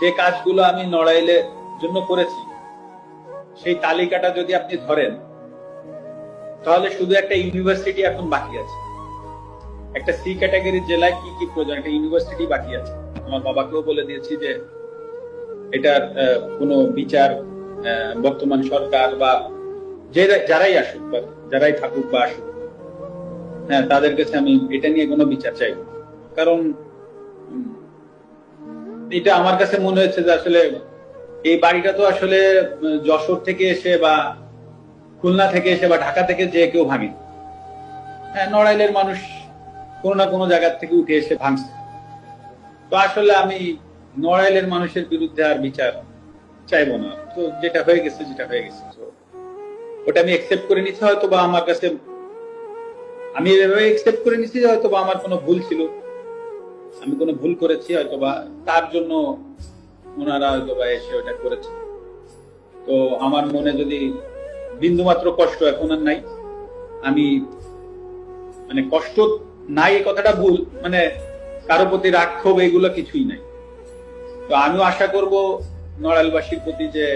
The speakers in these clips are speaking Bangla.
যে কাজগুলো আমি নড়াইলের জন্য করেছি সেই তালিকাটা যদি আপনি ধরেন তাহলে শুধু একটা ইউনিভার্সিটি এখন বাকি আছে। একটা সি ক্যাটাগরির জেলায় কি কি প্রয়োজন, একটা ইউনিভার্সিটি বাকি আছে। আমার বাবাকেও বলে দিয়েছি যে এটার কোনো বিচার বর্তমান সরকার বা যারাই আসুক বা যারাই থাকুক বা আসুক, হ্যাঁ, তাদের কাছে আমি এটা নিয়ে কোনো বিচার চাই। কারণ এটা আমার কাছে মনে হয়েছে যে আসলে এই বাড়িটা তো আসলে যশোর থেকে এসে বা খুলনা থেকে এসে বা ঢাকা থেকে যে কেউ ভাঙে। হ্যাঁ, নড়াইলের মানুষ কোনো না কোনো জায়গা থেকে উঠে এসে ভাঙছে। তো আসলে আমি নড়াইলের মানুষের বিরুদ্ধে আর বিচার চাইবো না। তো যেটা হয়ে গেছে তো ওটা আমি একসেপ্ট করে নিচ্ছি। হয়তো বা আমার কাছে আমি এভাবে একসেপ্ট করে নিচ্ছি যে হয়তো বা আমার কোনো ভুল ছিল, আমি কোনো ভুল করেছি, হয়তো বা তার জন্য ওনারা হয়তো বা এসে ওটা করেছে। তো আমার মনে যদি বিন্দুমাত্র কষ্ট এখন আর নাই, আমি মানে কষ্ট নাই এই কথাটা ভুল, মানে কারো প্রতি রাগ ক্ষোভ এগুলো কিছুই নাই। তো আমিও আশা করব নড়াইলবাসীর প্রতি যে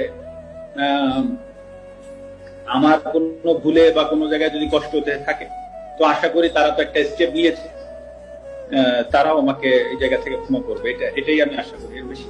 আমার কোনো ভুলে বা কোনো জায়গায় যদি কষ্ট হতে থাকে, তো আশা করি তারা তো একটা স্টেপ নিয়েছে, তারাও আমাকে এই জায়গা থেকে ক্ষমা করবে। এটাই আমি আশা করি, এর বেশি